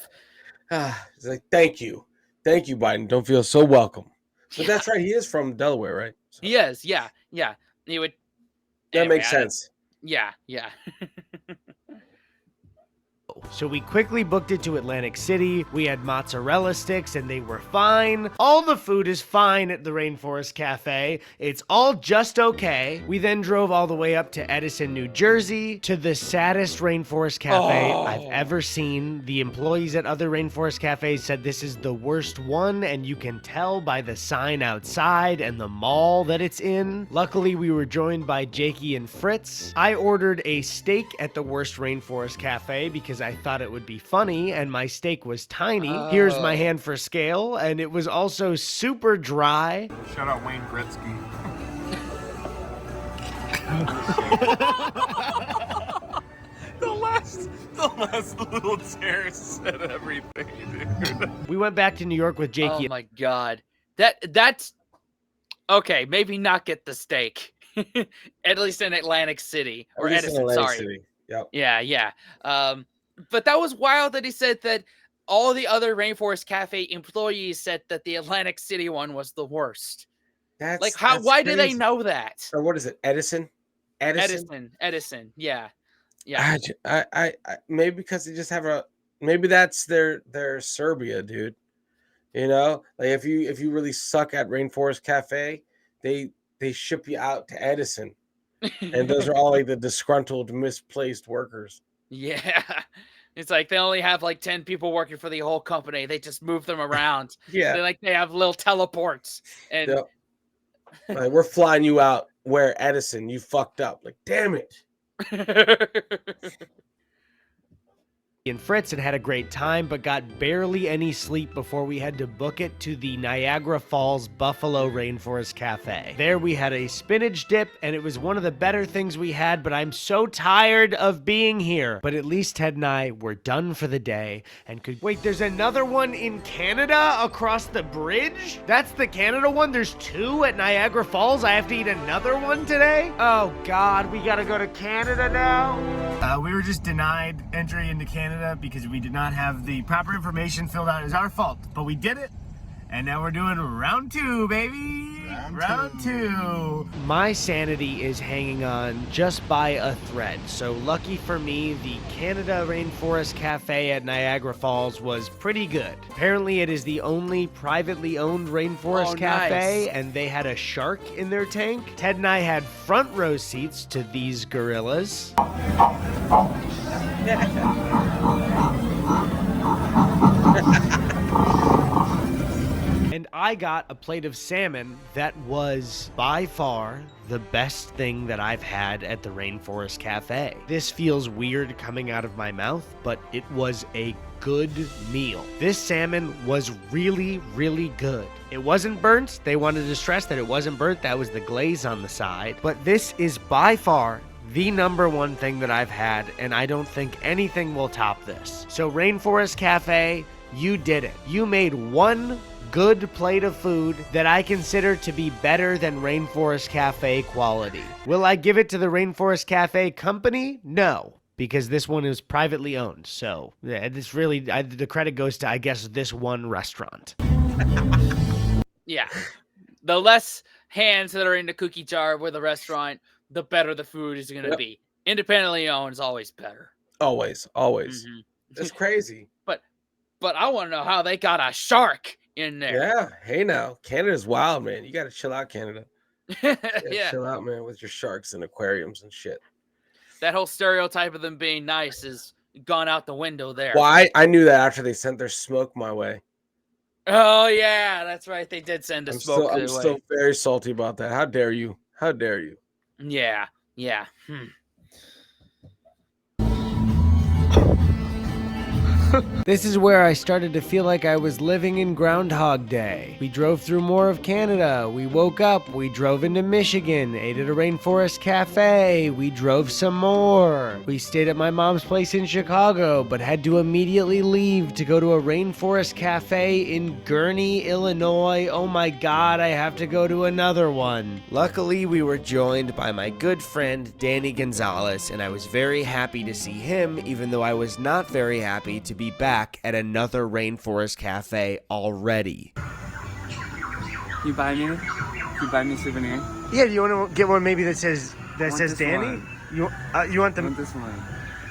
It's like, thank you, Biden. Don't feel so welcome. But that's right. He is from Delaware, right? So. He is. Yeah. He would. That makes sense. Yeah. So we quickly booked it to Atlantic City. We had mozzarella sticks and they were fine. All the food is fine at the Rainforest Cafe. It's all just okay. We then drove all the way up to Edison, New Jersey, to the saddest Rainforest Cafe I've ever seen. The employees at other Rainforest Cafes said this is the worst one, and you can tell by the sign outside and the mall that it's in. Luckily, we were joined by Jakey and Fritz. I ordered a steak at the worst Rainforest Cafe because I thought it would be funny, and my steak was tiny. Here's my hand for scale, and it was also super dry. Shout out Wayne Gretzky. The last little tear said everything, dude. We went back to New York with Jakey. Oh my God. That's okay. Maybe not get the steak. At least in Atlantic City or At least in Edison. Atlantic Sorry. City. Yep. Yeah. But that was wild that he said that all the other Rainforest Cafe employees said that the Atlantic City one was the worst. Like, how? That's Why do they crazy. know that? Or what is it? Edison. Edison. Yeah. Maybe because they just have maybe that's their Serbia, dude. You know, like if you really suck at Rainforest Cafe, they ship you out to Edison, and those are all like the disgruntled, misplaced workers. Yeah. It's like they only have like 10 people working for the whole company. They just move them around. Yeah. They have little teleports. And Yep. Like, we're flying you out where Edison, you fucked up. Like, damn it. And Fritz had a great time, but got barely any sleep before we had to book it to the Niagara Falls Buffalo Rainforest Cafe. There we had a spinach dip, and it was one of the better things we had, but I'm so tired of being here. But at least Ted and I were done for the day and could... Wait, there's another one in Canada across the bridge? That's the Canada one? There's 2 at Niagara Falls? I have to eat another one today? Oh God, we gotta go to Canada now? We were just denied entry into Canada because we did not have the proper information filled out. It's our fault, but we did it. And now we're doing round 2, baby. Round two. My sanity is hanging on just by a thread. So lucky for me, the Canada Rainforest Cafe at Niagara Falls was pretty good. Apparently it is the only privately owned rainforest cafe, nice. And they had a shark in their tank. Ted and I had front row seats to these gorillas. And I got a plate of salmon that was by far the best thing that I've had at the Rainforest Cafe. This feels weird coming out of my mouth, but it was a good meal. This salmon was really, really good. It wasn't burnt. They wanted to stress that it wasn't burnt. That was the glaze on the side. But this is by far the #1 thing that I've had, and I don't think anything will top this. So Rainforest Cafe, you did it. You made one good plate of food that I consider to be better than Rainforest Cafe quality. Will I give it to the Rainforest Cafe company? No, because this one is privately owned. So it's really, the credit goes to, I guess, this one restaurant. Yeah. The less hands that are in the cookie jar with a restaurant, the better the food is going to be. Independently owned is always better. Always. Mm-hmm. It's crazy. But I want to know how they got a shark in there. Yeah. Hey, now Canada's wild, man. You got to chill out, Canada. Yeah. Chill out, man, with your sharks and aquariums and shit. That whole stereotype of them being nice is gone out the window there. Well, I knew that after they sent their smoke my way. Oh yeah, that's right. They did send a smoke. I'm still very salty about that. How dare you? How dare you? Yeah. This is where I started to feel like I was living in Groundhog Day. We drove through more of Canada. We woke up. We drove into Michigan, ate at a Rainforest Cafe. We drove some more. We stayed at my mom's place in Chicago, but had to immediately leave to go to a Rainforest Cafe in Gurnee, Illinois. Oh my God, I have to go to another one. Luckily, we were joined by my good friend, Danny Gonzalez, and I was very happy to see him, even though I was not very happy to be back at another Rainforest Cafe already. You buy me a souvenir? Yeah, do you want to get one maybe that says Danny? One. You want them? I want this one.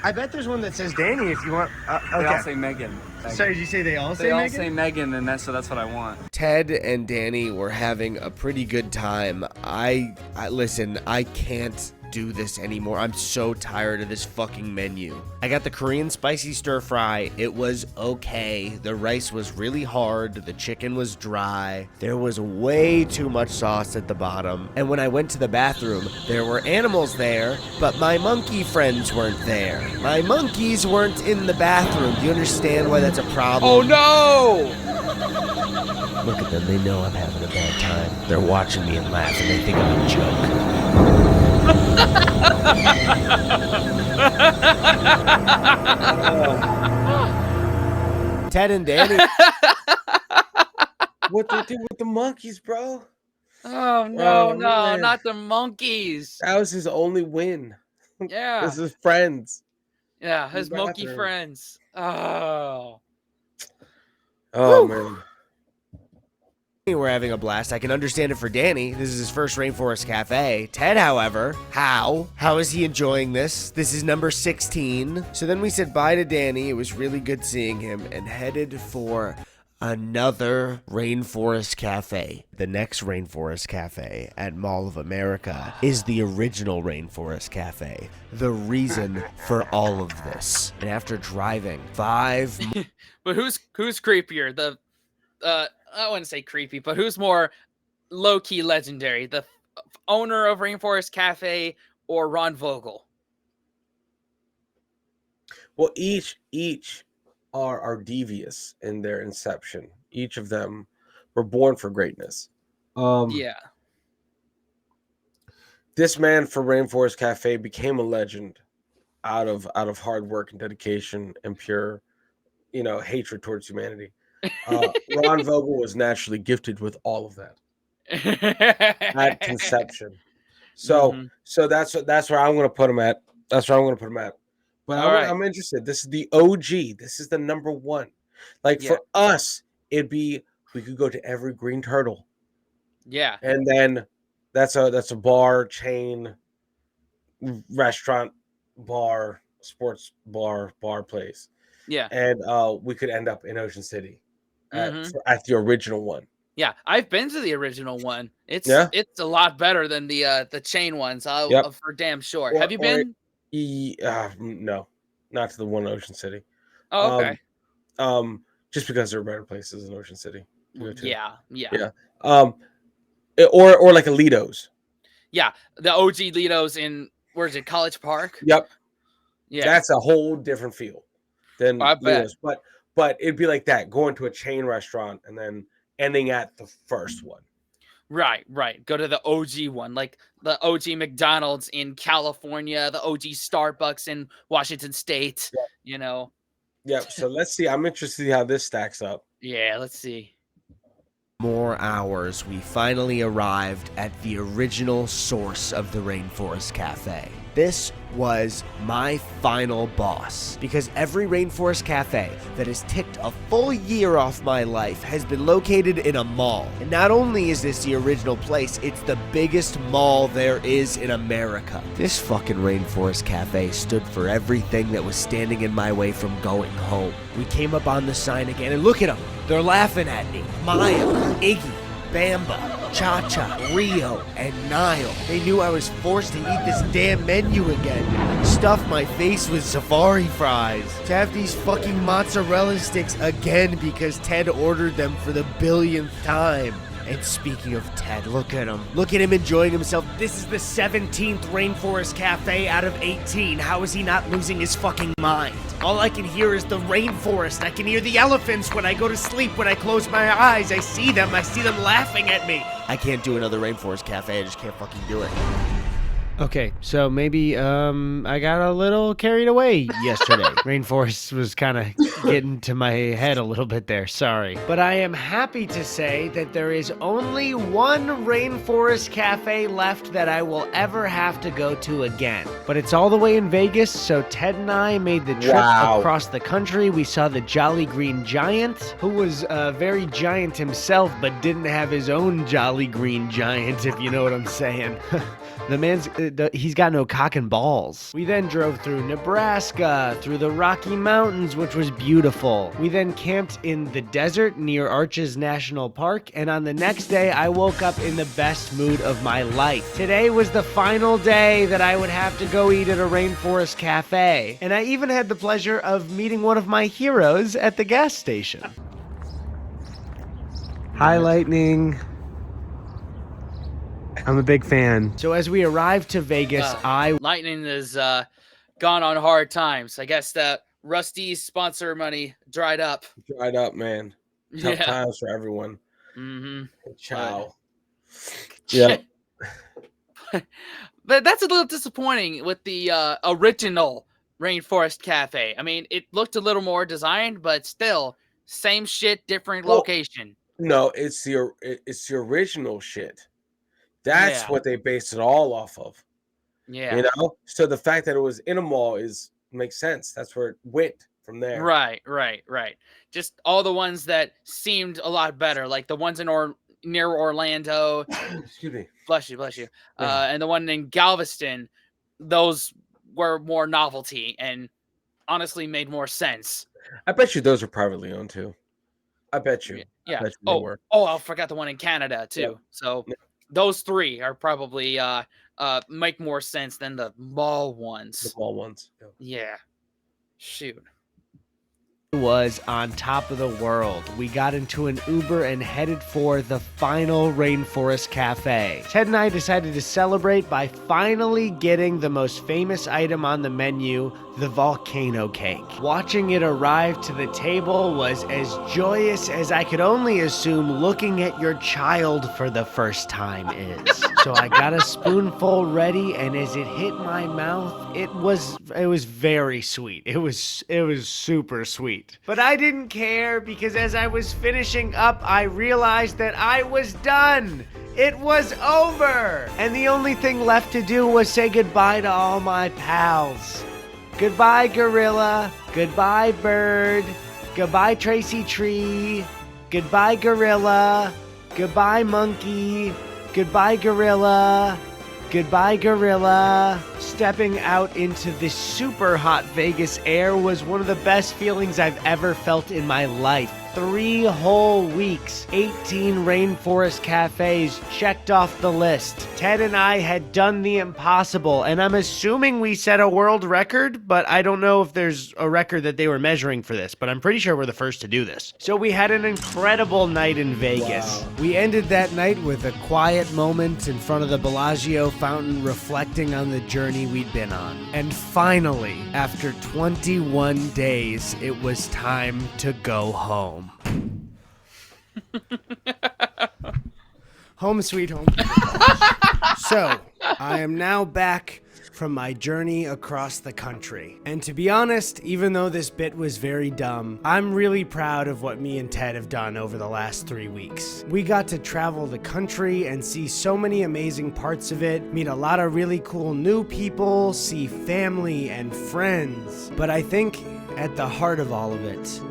I bet there's one that says Danny if you want. They Okay. all say Megan. Sorry, did you say they all say They all Megan? say Megan, and that's what I want. Ted and Danny were having a pretty good time. I listen, I can't do this anymore. I'm so tired of this fucking menu. I got the Korean spicy stir fry. It was okay. The rice was really hard. The chicken was dry. There was way too much sauce at the bottom. And when I went to the bathroom, there were animals there, but my monkey friends weren't there. My monkeys weren't in the bathroom. Do you understand why that's a problem? Oh no! Look at them. They know I'm having a bad time. They're watching me and laughing. They think I'm a joke. Ted and Danny. What they do with the monkeys, bro? Oh no, Oh no, man, not the monkeys. that was his only win. Yeah, This is friends yeah, in the his monkey bathroom. friends. Oh, Oh whew. man. We're having a blast. I can understand it for Danny. This is his first Rainforest Cafe. Ted, however, how is he enjoying this? This is number 16. So then we said bye to Danny. It was really good seeing him and headed for another Rainforest Cafe. The next Rainforest Cafe at Mall of America is the original Rainforest Cafe. The reason for all of this. And after driving 5 But who's creepier? The I wouldn't say creepy, but who's more low key legendary? The owner of Rainforest Cafe or Ron Vogel? Well, each are devious in their inception. Each of them were born for greatness. Yeah. This man for Rainforest Cafe became a legend out of hard work and dedication and pure, hatred towards humanity. Ron Vogel was naturally gifted with all of that at conception. So Mhm. so that's where I'm going to put him at. That's where I'm going to put him at. But All right. I'm interested. This is the OG. This is the number one. Like Yeah. for us, it'd be we could go to every Green Turtle, Yeah. and then that's a bar chain, restaurant, bar, sports bar place, Yeah. and we could end up in Ocean City Mhm. at the original one. Yeah, I've been to the original one. It's Yeah. a lot better than the chain ones. Yep. For damn sure. Or Have you or been? no, not to the one in Ocean City. Oh, okay. Just because there are better places in Ocean City to go to. Yeah, yeah, Yeah. Or like Alitos. yeah. The OG Litos in where is it? College Park. Yep. Yeah, That's a whole different feel than I bet. Litos. But it'd be like that, going to a chain restaurant and then ending at the first one. Right, right. Go to the OG one, like the OG McDonald's in California, the OG Starbucks in Washington State. Yep. You know. Yep. So let's see. I'm interested to see how this stacks up. Yeah, let's see. more hours, we finally arrived at the original source of the Rainforest Cafe. This was my final boss, because every Rainforest Cafe that has ticked a full year off my life has been located in a mall. And not only is this the original place, it's the biggest mall there is in America. This fucking Rainforest Cafe stood for everything that was standing in my way from going home. We came up on the sign again, and look at them. They're laughing at me. Maya, Iggy, Bamba, Cha-Cha, Rio, and Nile. They knew I was forced to eat this damn menu again. Stuff my face with safari fries. To have these fucking mozzarella sticks again because Ted ordered them for the billionth time. And speaking of Ted, look at him. Look at him enjoying himself. This is the 17th Rainforest Cafe out of 18. How is he not losing his fucking mind? All I can hear is the rainforest. I can hear the elephants when I go to sleep. When I close my eyes, I see them laughing at me. I can't do another Rainforest Cafe. I just can't fucking do it. Okay, so maybe I got a little carried away yesterday. Rainforest was kind of getting to my head a little bit there, sorry. But I am happy to say that there is only one Rainforest Cafe left that I will ever have to go to again. But it's all the way in Vegas, so Ted and I made the trip across the country. We saw the Jolly Green Giant, who was very giant himself, but didn't have his own Jolly Green Giant, if you know what I'm saying. The man's, he's got no cock and balls. We then drove through Nebraska, through the Rocky Mountains, which was beautiful. We then camped in the desert near Arches National Park, and on the next day, I woke up in the best mood of my life. Today was the final day that I would have to go eat at a Rainforest Cafe, and I even had the pleasure of meeting one of my heroes at the gas station. Hi, Lightning. I'm a big fan. So as we arrived to Vegas, Lightning is gone on hard times. I guess that Rusty's sponsor money dried up. Dried up, man. Tough times for everyone. Mm-hmm. Ciao. Yeah. But that's a little disappointing with the original Rainforest Cafe. I mean, it looked a little more designed, but still, same shit, different location. No, it's the original shit. That's Yeah. what they based it all off of. Yeah. You know, so the fact that it was in a mall makes sense. That's where it went from there. Right. Just all the ones that seemed a lot better, like the ones in near Orlando. Excuse me. Bless you. And the one in Galveston, those were more novelty and honestly made more sense. I bet you those are privately owned too. I bet you. Yeah. I bet you they were. I forgot the one in Canada too. Yep. So those three are probably make more sense than the mall ones. The mall ones. Yeah. Shoot. Was on top of the world. We got into an Uber and headed for the final Rainforest Cafe. Ted and I decided to celebrate by finally getting the most famous item on the menu, the volcano cake. Watching it arrive to the table was as joyous as I could only assume looking at your child for the first time is. So I got a spoonful ready, and as it hit my mouth, it was very sweet. It was super sweet. But I didn't care, because as I was finishing up, I realized that I was done. It was over. And the only thing left to do was say goodbye to all my pals. Goodbye, gorilla. Goodbye, bird. Goodbye, Tracy Tree. Goodbye, gorilla. Goodbye, monkey. Goodbye, gorilla. Goodbye, gorilla. Stepping out into the super hot Vegas air was one of the best feelings I've ever felt in my life. 3 whole weeks, 18 Rainforest cafes checked off the list. Ted and I had done the impossible, and I'm assuming we set a world record, but I don't know if there's a record that they were measuring for this, but I'm pretty sure we're the first to do this. So we had an incredible night in Vegas. Wow. We ended that night with a quiet moment in front of the Bellagio fountain, reflecting on the journey we'd been on. And finally, after 21 days, it was time to go home. Home sweet home. So, I am now back from my journey across the country. And to be honest, even though this bit was very dumb, I'm really proud of what me and Ted have done over the last 3 weeks. We got to travel the country and see so many amazing parts of it, meet a lot of really cool new people, see family and friends. But I think at the heart of all of it,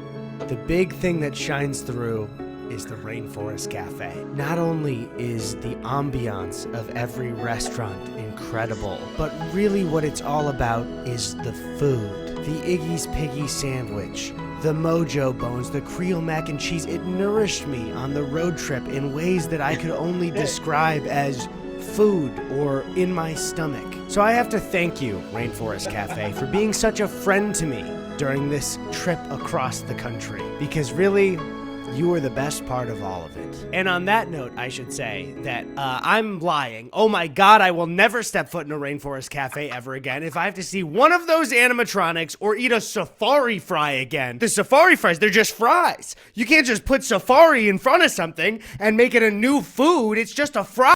the big thing that shines through is the Rainforest Cafe. Not only is the ambiance of every restaurant incredible, but really what it's all about is the food. The Iggy's Piggy sandwich, the Mojo Bones, the Creole mac and cheese. It nourished me on the road trip in ways that I could only describe as food or in my stomach. So I have to thank you, Rainforest Cafe, for being such a friend to me during this trip across the country, because really, you were the best part of all of it. And on that note, I should say that I'm lying. Oh my God, I will never step foot in a Rainforest Cafe ever again if I have to see one of those animatronics or eat a safari fry again. The safari fries, they're just fries. You can't just put safari in front of something and make it a new food. It's just a fry.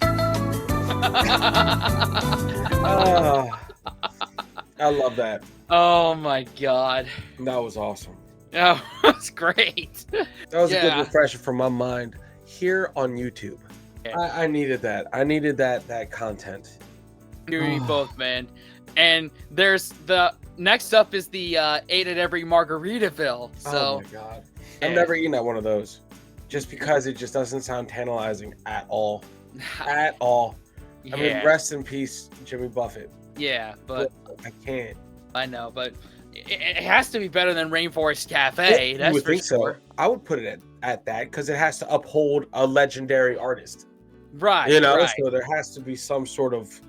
I love that. Oh my God. That was awesome. Oh, that's great. That was a good refresher for my mind here on YouTube. I needed that. I needed that content. You both, man. And there's the next up is the ate at every Margaritaville. So, oh my God. I've never eaten at one of those just because it just doesn't sound tantalizing at all. At all. I mean, rest in peace, Jimmy Buffett. Yeah, but I can't. I know, but it has to be better than Rainforest Cafe. Yeah, that's you would for think sure. So. I would put it at that because it has to uphold a legendary artist. Right. You know, right. so there has to be some sort of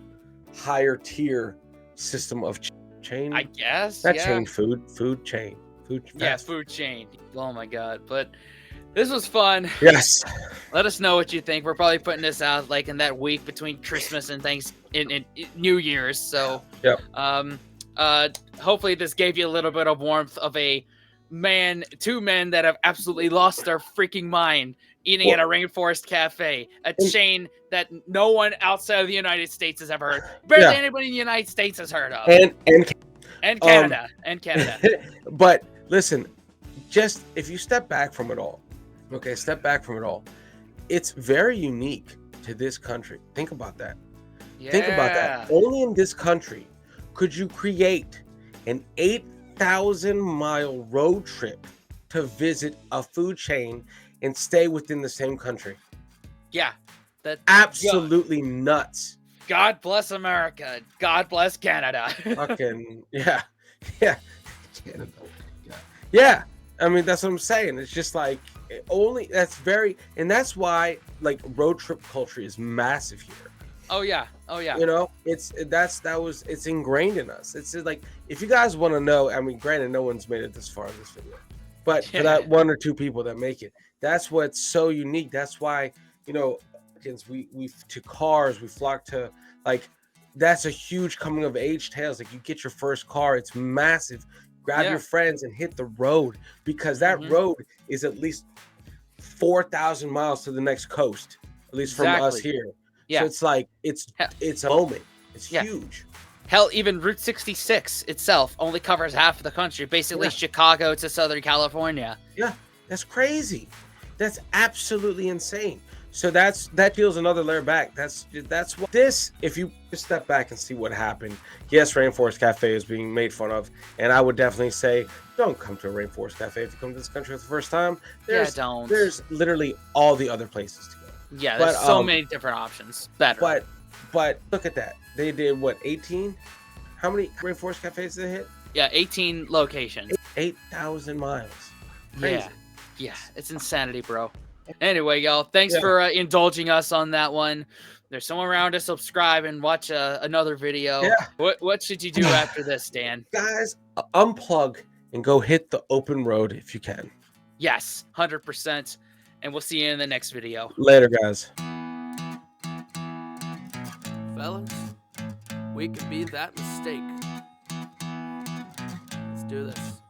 higher tier system of chain. I guess. Not chain food chain. Food chain. Oh my God. But this was fun. Yes. Let us know what you think. We're probably putting this out like in that week between Christmas and in New Year's. So, yep. Hopefully this gave you a little bit of warmth of two men that have absolutely lost their freaking mind eating at a Rainforest Cafe, a chain that no one outside of the United States has ever heard. Barely anybody in the United States has heard of. And Canada. But listen, just if you step back from it all, it's very unique to this country. Think about that. Yeah. Think about that. Only in this country could you create an 8,000-mile road trip to visit a food chain and stay within the same country. Yeah. That Absolutely nuts. God bless America. God bless Canada. Fucking yeah. Canada. Yeah. I mean, that's what I'm saying. It's just like and that's why like road trip culture is massive here. Oh yeah. You know, it's ingrained in us. It's like, if you guys want to know, I mean, granted, no one's made it this far in this video, but for that one or two people that make it, that's what's so unique. That's why, you know, we to cars, we flock to, like, that's a huge coming of age tales. Like, you get your first car, it's massive. Grab your friends and hit the road, because that road is at least 4,000 miles to the next coast, at least from us here. Yeah. So it's like, it's a moment. It's huge. Hell, even Route 66 itself only covers half of the country, basically Chicago to Southern California. Yeah, that's crazy. That's absolutely insane. So that peels another layer back. That's what this, if you just step back and see what happened. Yes, Rainforest Cafe is being made fun of, and I would definitely say, don't come to a Rainforest Cafe if you come to this country for the first time. There's literally all the other places to go. Yeah, there's so many different options. Better. But look at that. They did what, 18? How many Rainforest Cafes did they hit? Yeah, 18 locations. 8,000 miles. Crazy. Yeah, it's insanity, bro. Anyway, y'all, thanks for indulging us on that one. There's someone around to subscribe and watch another video. Yeah. What should you do after this, Dan? Guys, unplug and go hit the open road if you can. Yes, 100%. And we'll see you in the next video. Later, guys. Fellas, we could be that mistake. Let's do this.